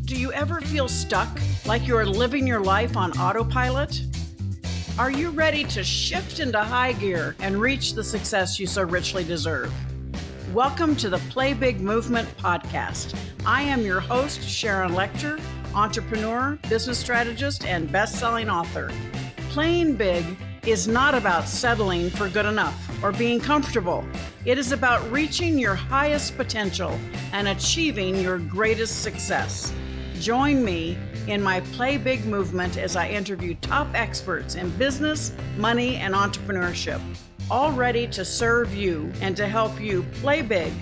Do you ever feel stuck, like you're living your life on autopilot? Are you ready to shift into high gear and reach the success you so richly deserve? Welcome to the Play Big Movement podcast. I am your host, Sharon Lecter, entrepreneur, business strategist, and best-selling author. Playing big is not about settling for good enough or being comfortable. It is about reaching your highest potential and achieving your greatest success. Join me in my Play Big movement as I interview top experts in business, money, and entrepreneurship, all ready to serve you and to help you play big,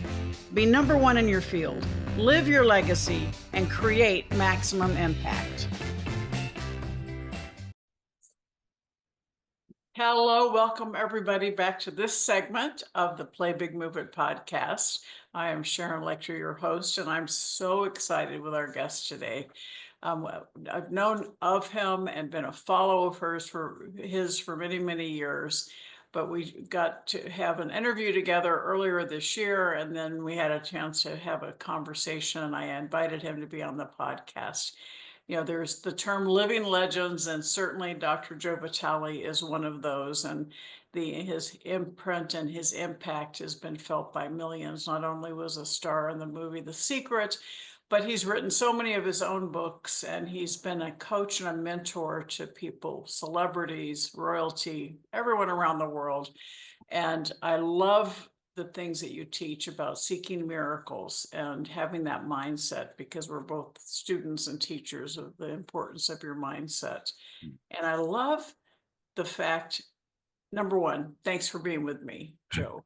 be number one in your field, live your legacy, and create maximum impact. Hello, welcome everybody back to this segment of the Play Big Movement podcast. I am Sharon Lecter, your host, and I'm so excited with our guest today. I've known of him and been a follower of hers for many, many years, but we got to have an interview together earlier this year, and then we had a chance to have a conversation, and I invited him to be on the podcast. You know, there's the term living legends, and certainly Dr. Joe Vitale is one of those. And his imprint and his impact has been felt by millions. Not only was a star in the movie The Secret, but he's written so many of his own books, and he's been a coach and a mentor to people, celebrities, royalty, everyone around the world. And I love the things that you teach about seeking miracles and having that mindset, because we're both students and teachers of the importance of your mindset. And I love the fact, number one, thanks for being with me, Joe.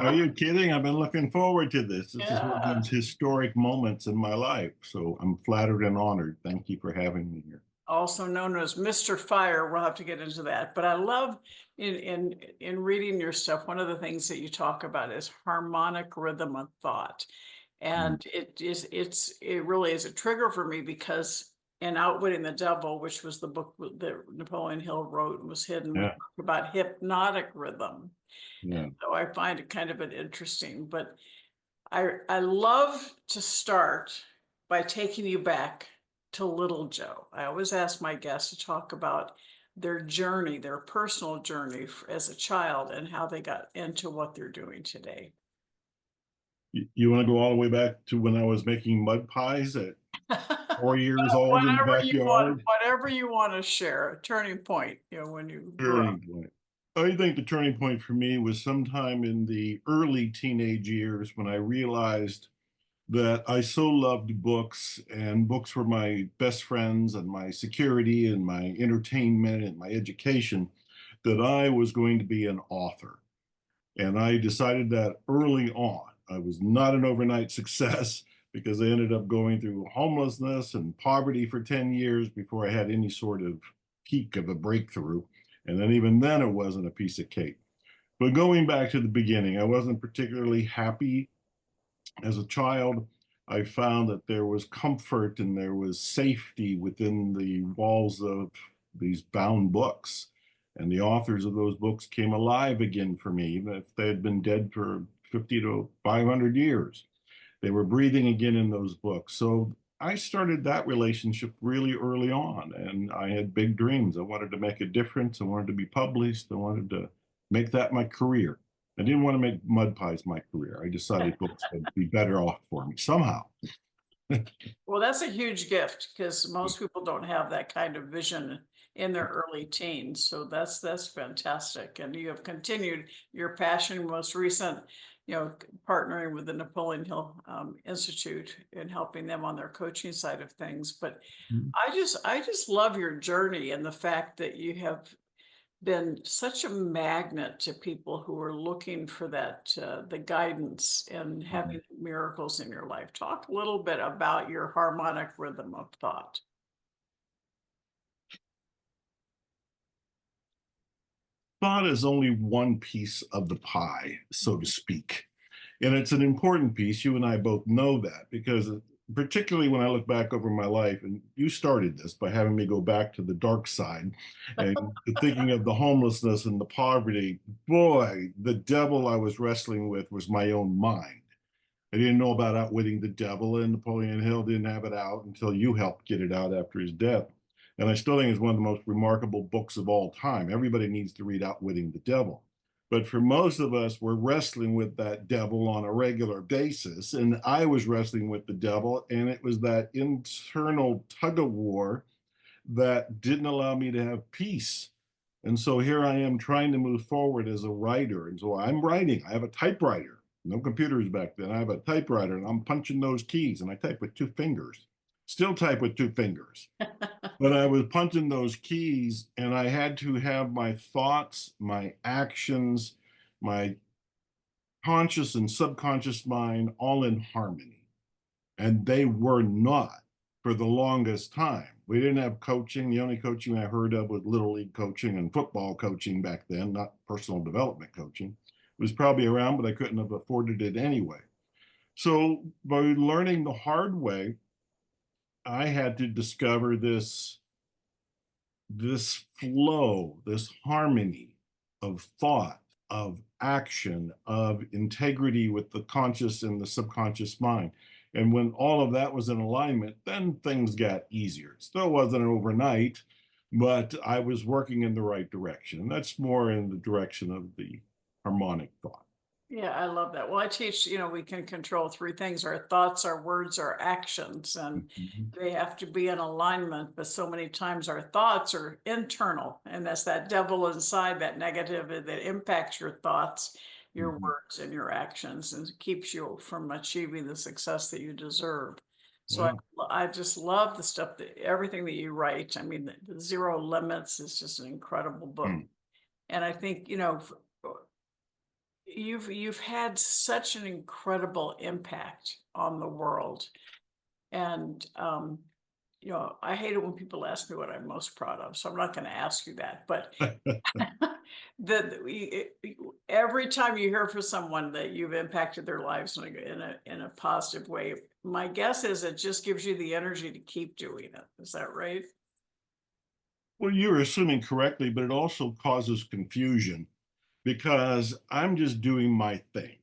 Are you kidding? I've been looking forward to this. This is one of those historic moments in my life. So I'm flattered and honored. Thank you for having me here. Also known as Mr. Fire. We'll have to get into that. But I love in reading your stuff, one of the things that you talk about is harmonic rhythm of thought. And it really is a trigger for me, because in Outwitting the Devil, which was the book that Napoleon Hill wrote and was hidden, Yeah. about hypnotic rhythm. Yeah. So I find it kind of an interesting, but I love to start by taking you back to little Joe. I always ask my guests to talk about their journey, their personal journey as a child, and how they got into what they're doing today. You want to go all the way back to when I was making mud pies at 4 years old in the backyard? Whatever you want to share, a turning point, when you grew up. Turning point. I think the turning point for me was sometime in the early teenage years, when I realized that I so loved books, and books were my best friends and my security and my entertainment and my education, that I was going to be an author. And I decided that early on. I was not an overnight success, because I ended up going through homelessness and poverty for 10 years before I had any sort of peak of a breakthrough. And then even then, it wasn't a piece of cake. But going back to the beginning, I wasn't particularly happy. As a child, I found that there was comfort and there was safety within the walls of these bound books. And the authors of those books came alive again for me, even if they had been dead for 50 to 500 years. They were breathing again in those books. So I started that relationship really early on, and I had big dreams. I wanted to make a difference. I wanted to be published. I wanted to make that my career. I didn't want to make mud pies my career. I decided books would be better off for me somehow. Well, that's a huge gift, because most people don't have that kind of vision in their early teens. So that's fantastic. And you have continued your passion, most recent, partnering with the Napoleon Hill Institute and helping them on their coaching side of things. But I just love your journey, and the fact that you have been such a magnet to people who are looking for that, the guidance and having miracles in your life. Talk a little bit about your harmonic rhythm of thought. Thought is only one piece of the pie, so to speak. And it's an important piece. You and I both know that, because particularly when I look back over my life, and you started this by having me go back to the dark side and thinking of the homelessness and the poverty, boy, the devil I was wrestling with was my own mind. I didn't know about Outwitting the Devil, and Napoleon Hill didn't have it out until you helped get it out after his death. And I still think it's one of the most remarkable books of all time. Everybody needs to read Outwitting the Devil. But for most of us, we're wrestling with that devil on a regular basis. And I was wrestling with the devil, and it was that internal tug of war that didn't allow me to have peace. And so here I am trying to move forward as a writer. And so I'm writing. I have a typewriter. No computers back then. I have a typewriter and I'm punching those keys and I type with two fingers. Still type with two fingers. But I was punching those keys and I had to have my thoughts, my actions, my conscious and subconscious mind all in harmony. And they were not for the longest time. We didn't have coaching. The only coaching I heard of was little league coaching and football coaching back then, not personal development coaching. It was probably around, but I couldn't have afforded it anyway. So by learning the hard way, I had to discover this flow, this harmony of thought, of action, of integrity with the conscious and the subconscious mind. And when all of that was in alignment, then things got easier. It still wasn't overnight, but I was working in the right direction. That's more in the direction of the harmonic thought. Yeah, I love that. Well, I teach, we can control three things: our thoughts, our words, our actions, and Mhm. they have to be in alignment. But so many times our thoughts are internal, and that's that devil inside, that negative that impacts your thoughts, your Mhm. words, and your actions, and keeps you from achieving the success that you deserve. So Yeah. I just love the stuff that everything that you write. I mean, the Zero Limits is just an incredible book. Mm. And I think, you've had such an incredible impact on the world. And I hate it when people ask me what I'm most proud of, so I'm not going to ask you that. But every time you hear from someone that you've impacted their lives in a positive way, my guess is it just gives you the energy to keep doing it. Is that right? Well, you're assuming correctly, but it also causes confusion because I'm just doing my thing.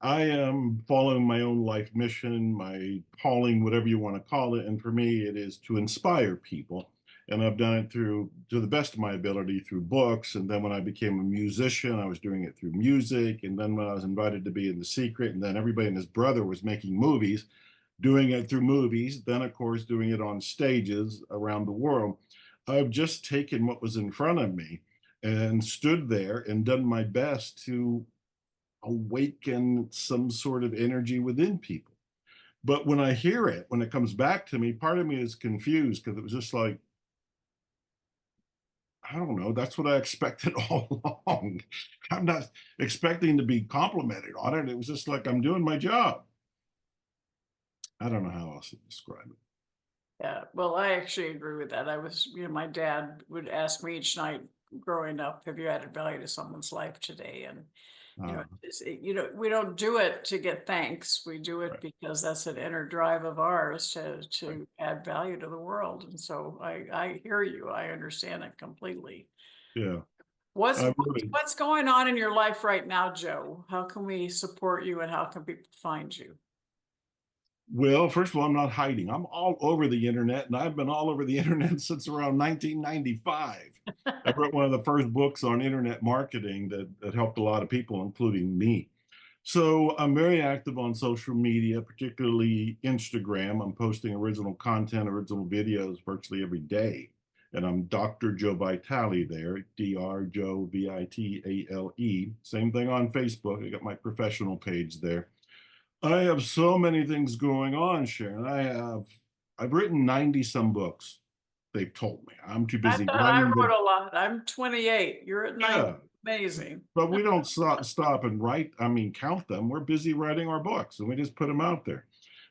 I am following my own life mission, my calling, whatever you want to call it. And for me, it is to inspire people. And I've done it to the best of my ability, through books. And then when I became a musician, I was doing it through music. And then when I was invited to be in The Secret, and then everybody and his brother was making movies, doing it through movies, then, of course, doing it on stages around the world. I've just taken what was in front of me and stood there and done my best to awaken some sort of energy within people. But when I hear it, when it comes back to me, part of me is confused because it was just like, I don't know, that's what I expected all along. I'm not expecting to be complimented on it. It was just like I'm doing my job. I don't know how else to describe it. Yeah, well, I actually agree with that. My dad would ask me each night growing up, have you added value to someone's life today? And, Uh, we don't do it to get thanks. We do it right. because that's an inner drive of ours Right. to add value to the world. And so I hear you. I understand it completely. Yeah. What's I what's really, what's going on in your life right now, Joe? How can we support you and how can people find you? well, first of all, I'm not hiding. I'm all over the internet, and I've been all over the internet since around 1995. I wrote one of the first books on internet marketing that helped a lot of people, including me. So I'm very active on social media, particularly Instagram. I'm posting original content, original videos virtually every day. And I'm Dr. Joe Vitale there, Dr. Joe Vitale. Same thing on Facebook. I got my professional page there. I have so many things going on, Sharon. I've written 90 some books, they've told me. I'm too I busy thought I running the, wrote a lot. I'm 28. You're at 90. yeah, Amazing. but we don't stop and write, I mean, count them. We're busy writing our books and we just put them out there.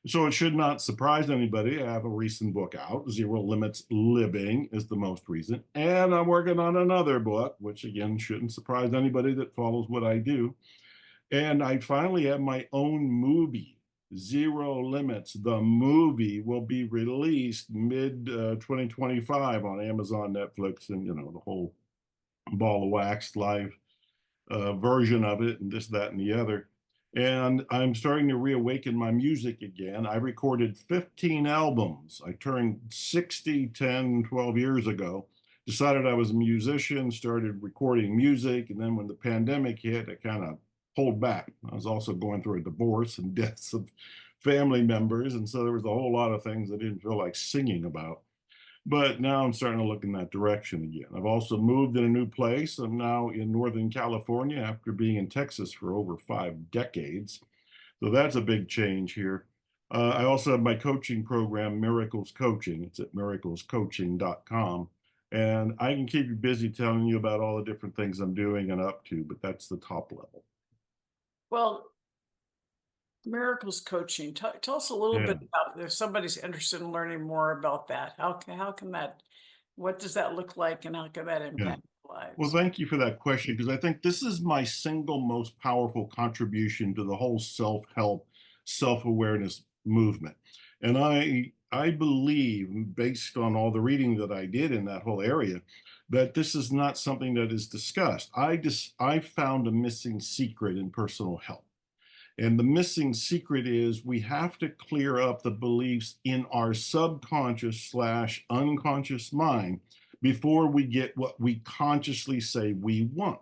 So it should not surprise anybody. I have a recent book out. Zero Limits Living is the most recent. And I'm working on another book, which again shouldn't surprise anybody that follows what I do. And I finally have my own movie, Zero Limits. The movie will be released mid 2025 on Amazon, Netflix, and the whole ball of wax live version of it, and this, that, and the other. And I'm starting to reawaken my music again. I recorded 15 albums. I turned 60, 10, 12 years ago. Decided I was a musician, started recording music. And then when the pandemic hit, I kind of pulled back. I was also going through a divorce and deaths of family members. And so there was a whole lot of things I didn't feel like singing about. But now I'm starting to look in that direction again. I've also moved in a new place. I'm now in Northern California after being in Texas for over 5 decades. So that's a big change here. I also have my coaching program, Miracles Coaching. It's at miraclescoaching.com. And I can keep you busy telling you about all the different things I'm doing and up to, but that's the top level. Well, Miracles Coaching, tell us a little Yeah. bit about if somebody's interested in learning more about that. How can that, what does that look like and how can that Yeah. impact Well, lives? thank you for that question because I think this is my single most powerful contribution to the whole self-help, self-awareness movement. And I believe, based on all the reading that I did in that whole area, that this is not something that is discussed. I found a missing secret in personal health. And the missing secret is we have to clear up the beliefs in our subconscious slash unconscious mind before we get what we consciously say we want.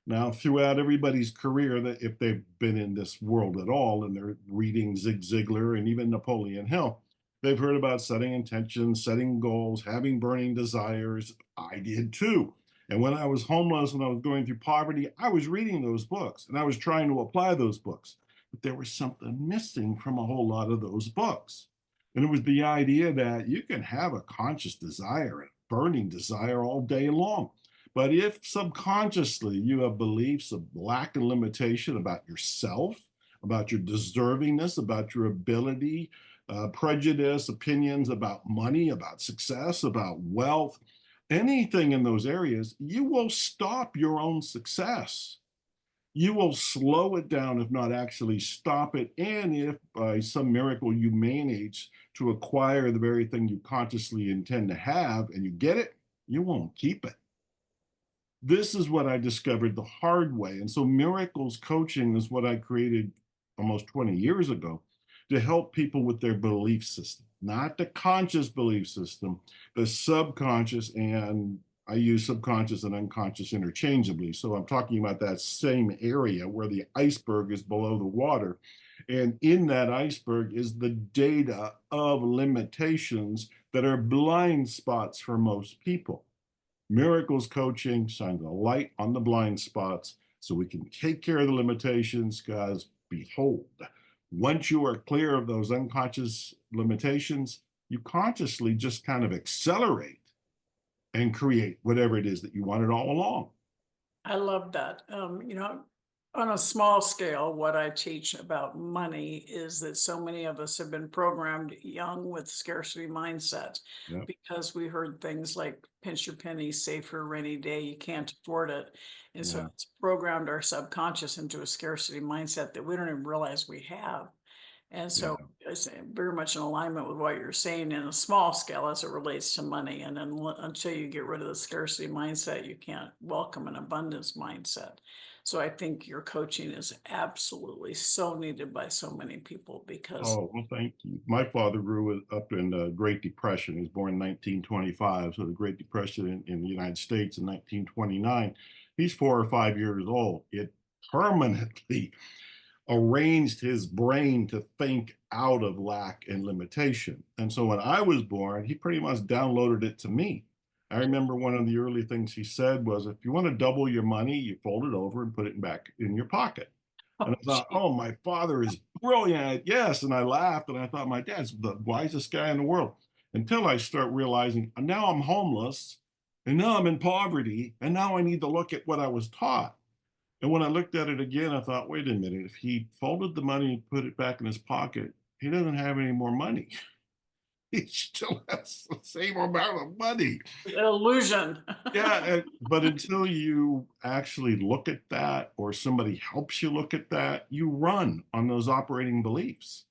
Now, throughout everybody's career, that if they've been in this world at all and they're reading Zig Ziglar and even Napoleon Hill, they've heard about setting intentions, setting goals, having burning desires. I did too. And when I was homeless, when I was going through poverty, I was reading those books and I was trying to apply those books. But there was something missing from a whole lot of those books. And it was the idea that you can have a conscious desire and a burning desire all day long. But if subconsciously you have beliefs of lack and limitation about yourself, about your deservingness, about your ability, prejudice, opinions about money, about success, about wealth, anything in those areas, you will stop your own success. You will slow it down, if not actually stop it. And if by some miracle you manage to acquire the very thing you consciously intend to have and you get it, you won't keep it. This is what I discovered the hard way. And so Miracles Coaching is what I created almost 20 years ago to help people with their belief system, not the conscious belief system, the subconscious. And I use subconscious and unconscious interchangeably. So I'm talking about that same area where the iceberg is below the water. And in that iceberg is the data of limitations that are blind spots for most people. Miracles Coaching shines a light on the blind spots so we can take care of the limitations. Because behold, once you are clear of those unconscious limitations, you consciously just kind of accelerate and create whatever it is that you wanted all along. I love that. On a small scale, what I teach about money is that so many of us have been programmed young with scarcity mindset Yeah, because we heard things like pinch your penny, save for a rainy day, you can't afford it. And so yeah, it's programmed our subconscious into a scarcity mindset that we don't even realize we have. And so yeah. it's very much in alignment with what you're saying in a small scale as it relates to money. And then until you get rid of the scarcity mindset, you can't welcome an abundance mindset. So I think your coaching is absolutely so needed by so many people because Oh, well, thank you. My father grew up in the Great Depression. He was born in 1925. So the Great Depression in the United States in 1929. He's 4 or 5 years old. It permanently arranged his brain to think out of lack and limitation. And so when I was born, he pretty much downloaded it to me. I remember one of the early things he said was, if you want to double your money, you fold it over and put it back in your pocket. And oh, I thought, gee, oh, my father is brilliant. Yes. And I laughed and I thought, my dad's the wisest guy in the world. Until I start realizing now I'm homeless and now I'm in poverty and now I need to look at what I was taught. And when I looked at it again, I thought, wait a minute, if he folded the money and put it back in his pocket, he doesn't have any more money. He still has the same amount of money. illusion. Yeah, but until you actually look at that or somebody helps you look at that, you run on those operating beliefs.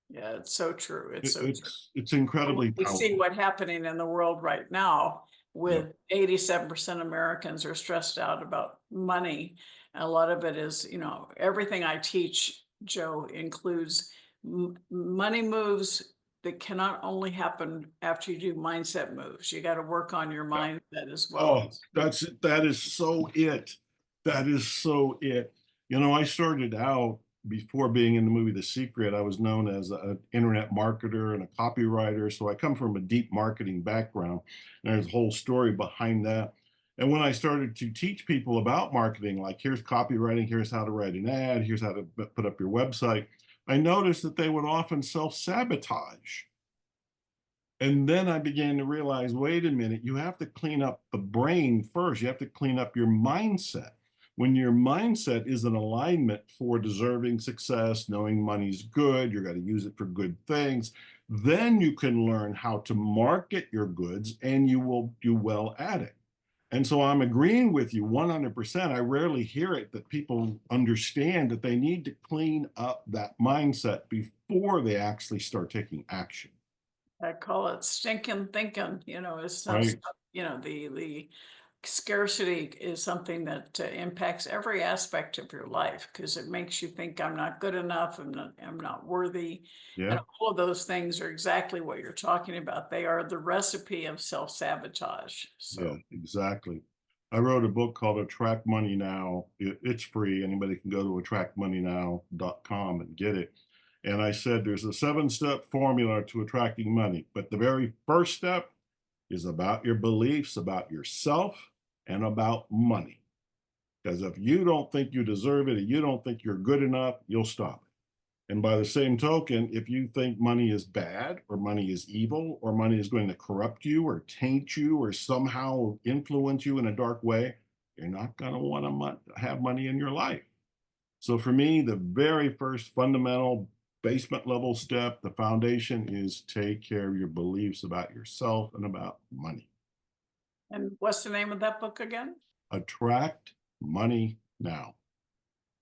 Yeah, it's so true. It's so true. It's incredibly We see powerful. what happening in the world right now Yep. with 87% Americans are stressed out about money. A lot of it is, everything I teach, Joe, includes money moves that cannot only happen after you do mindset moves. You got to work on your mindset as well. Oh, that is so it. That is so it. I started out before being in the movie The Secret. I was known as an internet marketer and a copywriter. So I come from a deep marketing background. And there's a whole story behind that. And when I started to teach people about marketing, like here's copywriting, here's how to write an ad, here's how to put up your website, I noticed that they would often self-sabotage. And then I began to realize, wait a minute, you have to clean up the brain first. You have to clean up your mindset. When your mindset is in alignment for deserving success, knowing money's good, you're going to use it for good things, then you can learn how to market your goods and you will do well at it. And so I'm agreeing with you 100%. I rarely hear it that people understand that they need to clean up that mindset before they actually start taking action. I call it stinking thinking, is some Right. stuff, the scarcity is something that impacts every aspect of your life because it makes you think I'm not good enough, I'm not worthy. And Yeah. all of those things are exactly what you're talking about. They are the recipe of self-sabotage. Yeah, So exactly. I wrote a book called Attract Money Now. It's free. Anybody can go to attractmoneynow.com and get it. And I said there's a 7-step formula to attracting money. But the very first step is about your beliefs, about yourself, and about money. Because if you don't think you deserve it, and you don't think you're good enough, you'll stop it. And by the same token, if you think money is bad or money is evil or money is going to corrupt you or taint you or somehow influence you in a dark way, you're not going to want to have money in your life. So for me, the very first fundamental basement level step, the foundation is take care of your beliefs about yourself and about money. and what's the name of that book again? Attract Money Now.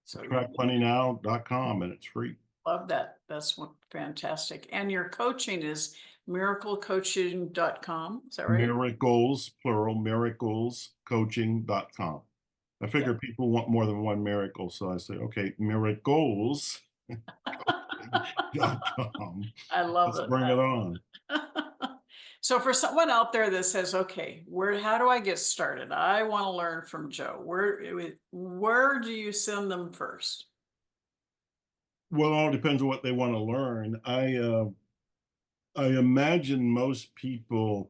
So Attractmoneynow.com, and it's free. love that. That's fantastic. And your coaching is miraclecoaching.com. Is that right? Miracles, plural, miraclescoaching.com. I Yeah, figure people want more than one miracle, so I say, okay, miracles.com. I love Let's it. bring it on. So for someone out there that says, okay, how do I get started? I want to learn from Joe. Where do you send them first? Well, it all depends on what they want to learn. I imagine most people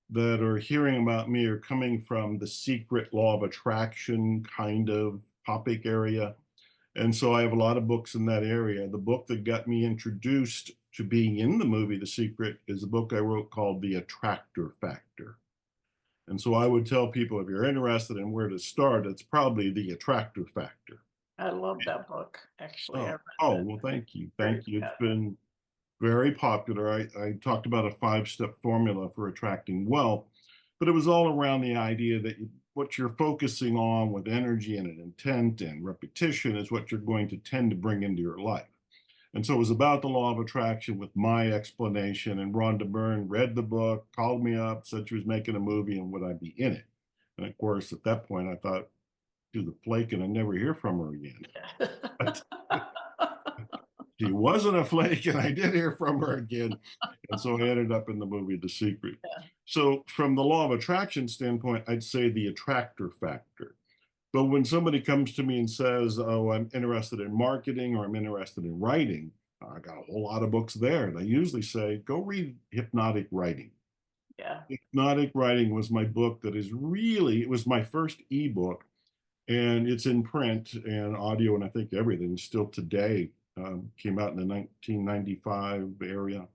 that are hearing about me are coming from the secret law of attraction kind of topic area. And so I have a lot of books in that area. The book that got me introduced to being in the movie The Secret is a book I wrote called The Attractor Factor. And so I would tell people if you're interested in where to start, it's probably The Attractor Factor. I love that book. Actually, I Oh, read oh, that. well, thank you. Great. Thank you. It's been very popular. I talked about a 5-step formula for attracting wealth, but it was all around the idea that what you're focusing on with energy and an intent and repetition is what you're going to tend to bring into your life. And so it was about the law of attraction with my explanation. And Rhonda Byrne read the book, called me up, said she was making a movie and would I be in it? And of course, at that point, I thought, do the flake and I never hear from her again. But she wasn't a flake, and I did hear from her again. And so I ended up in the movie The Secret. Yeah. So, from the law of attraction standpoint, I'd say the attractor factor. But when somebody comes to me and says, oh, I'm interested in marketing or I'm interested in writing, I got a whole lot of books there. And I usually say, go read Hypnotic Writing. Yeah. Hypnotic Writing was my book that is really, it was my first ebook, and it's in print and audio, and I think everything still today. Came out in the 1995 area.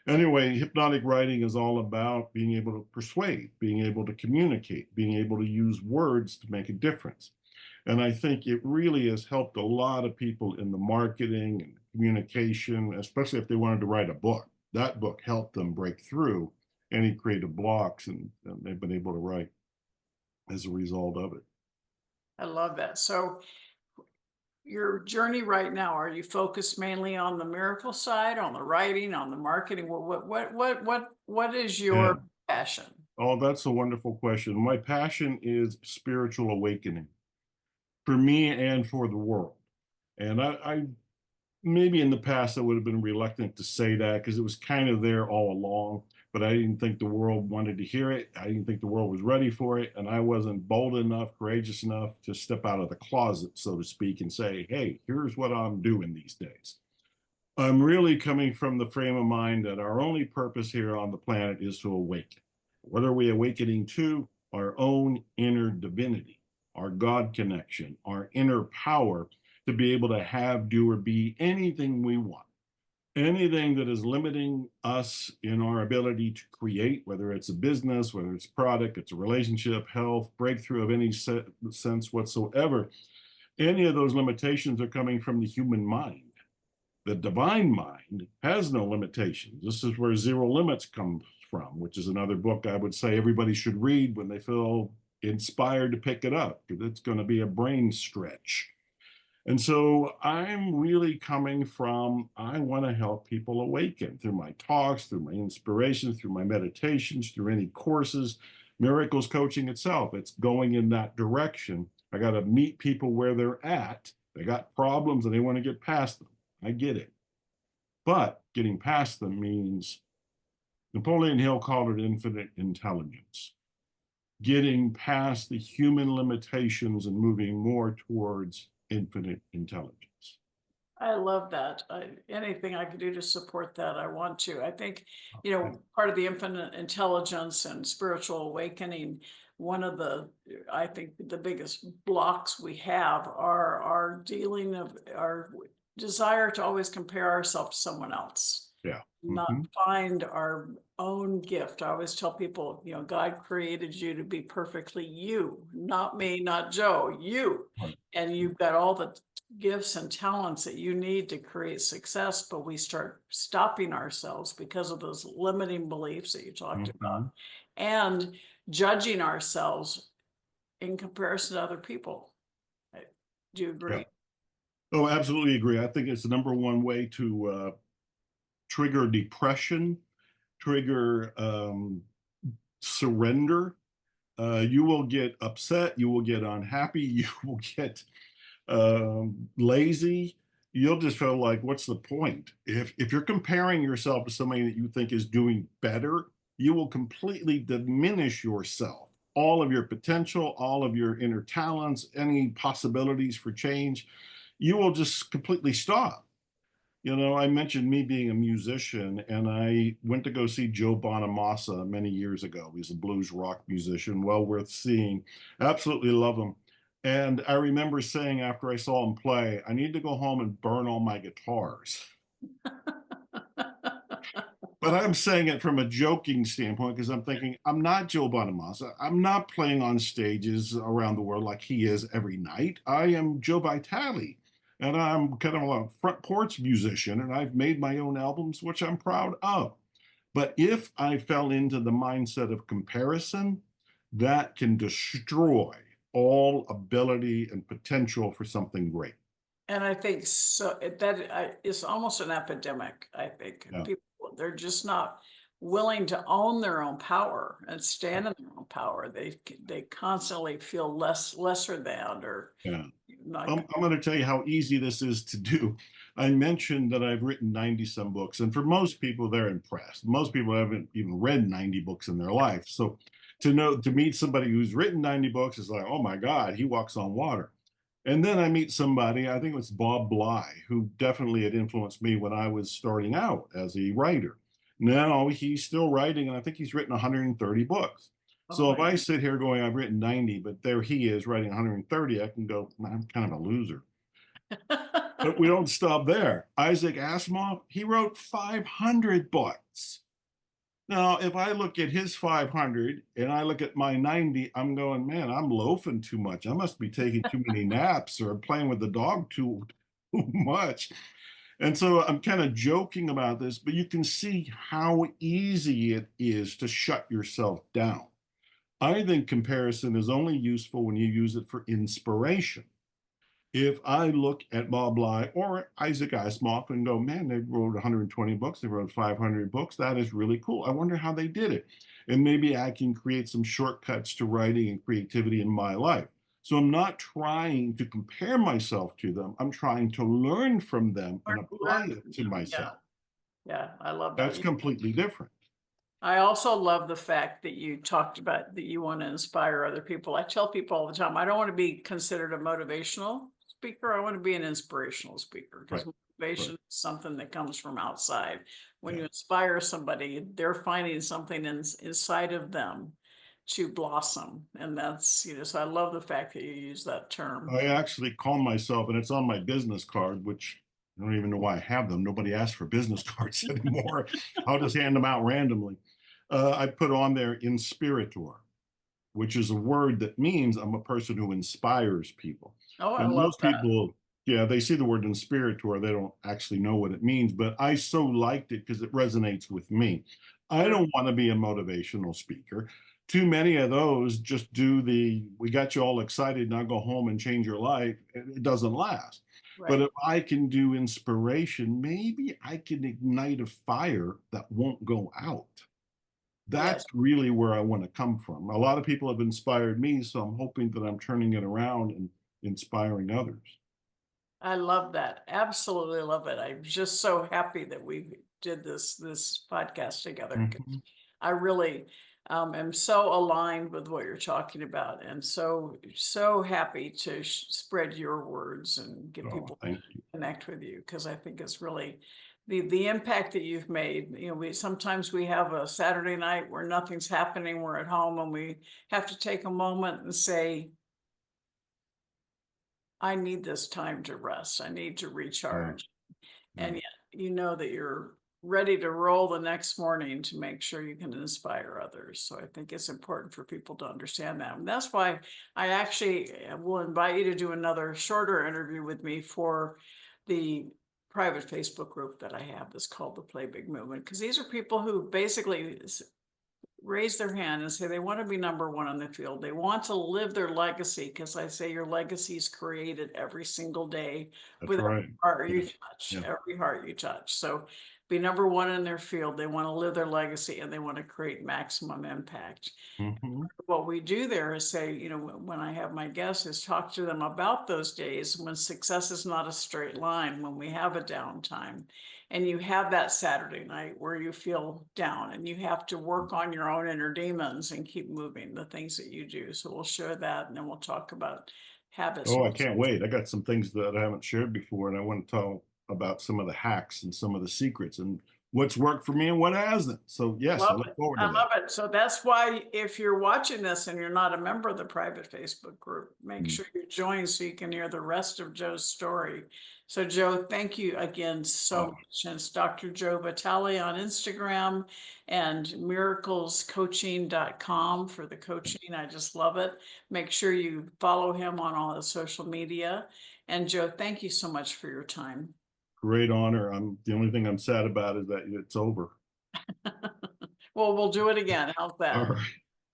Anyway, hypnotic writing is all about being able to persuade, being able to communicate, being able to use words to make a difference. And I think it really has helped a lot of people in the marketing and communication, especially if they wanted to write a book. That book helped them break through any creative blocks, and they've been able to write as a result of it. I love that. So your journey right now, are you focused mainly on the miracle side, on the writing, on the marketing? What is Yeah. your passion? Oh, that's a wonderful question. My passion is spiritual awakening. for me and for the world. And I maybe in the past I would have been reluctant to say that because it was kind of there all along, but I didn't think the world wanted to hear it. I didn't think the world was ready for it. And I wasn't bold enough, courageous enough to step out of the closet, so to speak, and say, hey, here's what I'm doing these days. I'm really coming from the frame of mind that our only purpose here on the planet is to awaken. What are we awakening to? Our own inner divinity, our God connection, our inner power to be able to have, do, or be anything we want. Anything that is limiting us in our ability to create, whether it's a business, whether it's a product, it's a relationship, health, breakthrough of any sense whatsoever, any of those limitations are coming from the human mind. The divine mind has no limitations. This is where Zero Limits comes from, which is another book I would say everybody should read when they feel inspired to pick it up, because it's going to be a brain stretch. And so I'm really coming from, I want to help people awaken through my talks, through my inspirations, through my meditations, through any courses, miracles coaching itself. It's going in that direction. I got to meet people where they're at. They got problems and they want to get past them. I get it. But getting past them means Napoleon Hill called it infinite intelligence. Getting past the human limitations and moving more towards infinite intelligence. I love that. Anything I can do to support that, I want to. I think, Okay. part of the infinite intelligence and spiritual awakening, one of the, I think the biggest blocks we have are our dealing of our desire to always compare ourselves to someone else, Yeah. not find our own gift. I always tell people, God created you to be perfectly you, not me, not Joe, you. Right. And you've got all the gifts and talents that you need to create success, but we start stopping ourselves because of those limiting beliefs that you talked about and judging ourselves in comparison to other people. Do you Yeah. agree? Oh, absolutely agree. I think it's the number one way to trigger depression, trigger surrender. You will get upset, you will get unhappy, you will get lazy. You'll just feel like, what's the point? If you're comparing yourself to somebody that you think is doing better, you will completely diminish yourself, all of your potential, all of your inner talents, any possibilities for change. You will just completely stop. I mentioned me being a musician, and I went to go see Joe Bonamassa many years ago. He's a blues rock musician, well worth seeing. Absolutely love him. And I remember saying after I saw him play, I need to go home and burn all my guitars. But I'm saying it from a joking standpoint because I'm thinking, I'm not Joe Bonamassa. I'm not playing on stages around the world like he is every night. I am Joe Vitale, and I'm kind of a front porch musician, and I've made my own albums, which I'm proud of. But if I fell into the mindset of comparison, that can destroy all ability and potential for something great. And I think so that is almost an epidemic. I think Yeah. people, they're just not willing to own their own power and stand in their own power. They constantly feel lesser than or Yeah. not. I'm going to tell you how easy this is to do. I mentioned that I've written 90 some books, and for most people, they're impressed. Most people haven't even read 90 books in their life. So to meet somebody who's written 90 books is like, oh my God, he walks on water. And then I meet somebody, I think it was Bob Bly, who definitely had influenced me when I was starting out as a writer. Now he's still writing, and I think he's written 130 books. Oh So if my I sit here going, I've written 90, but there he is writing 130, I can go, I'm kind of a loser. But we don't stop there. Isaac Asimov, he wrote 500 books. Now, if I look at his 500 and I look at my 90, I'm going, man, I'm loafing too much. I must be taking too many naps or playing with the dog too much. And so I'm kind of joking about this, but you can see how easy it is to shut yourself down. I think comparison is only useful when you use it for inspiration. If I look at Bob Bly or Isaac Asimov and go, man, they wrote 120 books, they wrote 500 books, that is really cool. I wonder how they did it. And maybe I can create some shortcuts to writing and creativity in my life. So I'm not trying to compare myself to them. I'm trying to learn from them and apply it to Yeah, myself. yeah, I love that. That's completely different. I also love the fact that you talked about that you want to inspire other people. I tell people all the time, I don't want to be considered a motivational speaker. I want to be an inspirational speaker because Right. motivation Right. is something that comes from outside. When Yeah. you inspire somebody, they're finding something inside of them to blossom. And that's, so I love the fact that you use that term. I actually call myself, and it's on my business card, which I don't even know why I have them. Nobody asks for business cards anymore. I'll just hand them out randomly. I put on there inspirator, which is a word that means I'm a person who inspires people. Oh, I And love most that. people, yeah, they see the word inspirator, they don't actually know what it means, but I so liked it because it resonates with me. I Sure. don't want to be a motivational speaker. Too many of those just do we got you all excited, now go home and change your life. It doesn't last. But Right. if I can do inspiration, maybe I can ignite a fire that won't go out. Yes. That's really where I want to come from. A lot of people have inspired me, so I'm hoping that I'm turning it around and inspiring others. I love that. Absolutely love it. I'm just so happy that we did this podcast together. 'Cause Mhm. I really am so aligned with what you're talking about, and so happy to spread your words and get Oh, people to thank you. connect with you because I think it's really the impact that you've made. We sometimes we have a Saturday night where nothing's happening. We're at home and we have to take a moment and say, I need this time to rest. I need to Yeah, recharge. And yeah. yet, you know that you're ready to roll the next morning to make sure you can inspire others. So I think it's important for people to understand that. And that's why I actually will invite you to do another shorter interview with me for the private Facebook group that I have that's called the Play Big Movement. Because these are people who basically raise their hand and say they want to be number one on the field. They want to live their legacy because I say your legacy is created every single day That's with every right. heart you Yeah, touch, yeah. every heart you touch. So be number one in their field. They want to live their legacy and they want to create maximum impact. Mhm. What we do there is say, when I have my guests, is talk to them about those days when success is not a straight line, when we have a downtime. And you have that Saturday night where you feel down and you have to work on your own inner demons and keep moving the things that you do. So we'll share that and then we'll talk about habits. Oh, I can't wait. I got some things that I haven't shared before, and I want to tell about some of the hacks and some of the secrets and what's worked for me and what hasn't. So, yes, I Love look it. forward I to that. love it. So that's why if you're watching this and you're not a member of the private Facebook group, make Mm. sure you join so you can hear the rest of Joe's story. So Joe, thank you again so Oh, much. And it's Dr. Joe Vitale on Instagram and miraclescoaching.com for the coaching. I just love it. Make sure you follow him on all the social media. And Joe, thank you so much for your time. great honor. The only thing I'm sad about is that it's over. Well, we'll do it again. How's All that? right.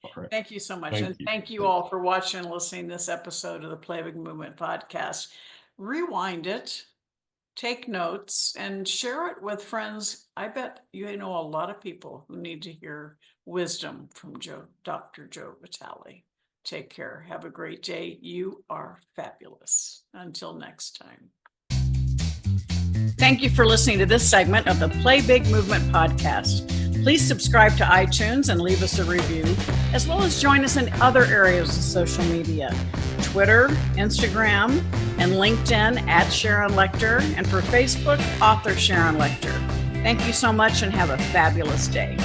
All right. Thank you so much. Thank And you. thank you Thank all for watching and listening to this episode of the Play Big Movement podcast. Rewind it, take notes, and share it with friends. I bet you know a lot of people who need to hear wisdom from Dr. Joe Vitale. Take care. Have a great day. You are fabulous. Until next time. Thank you for listening to this segment of the Play Big Movement podcast. Please subscribe to iTunes and leave us a review, as well as join us in other areas of social media, Twitter, Instagram, and LinkedIn at Sharon Lechter, and for Facebook, author Sharon Lechter. Thank you so much and have a fabulous day.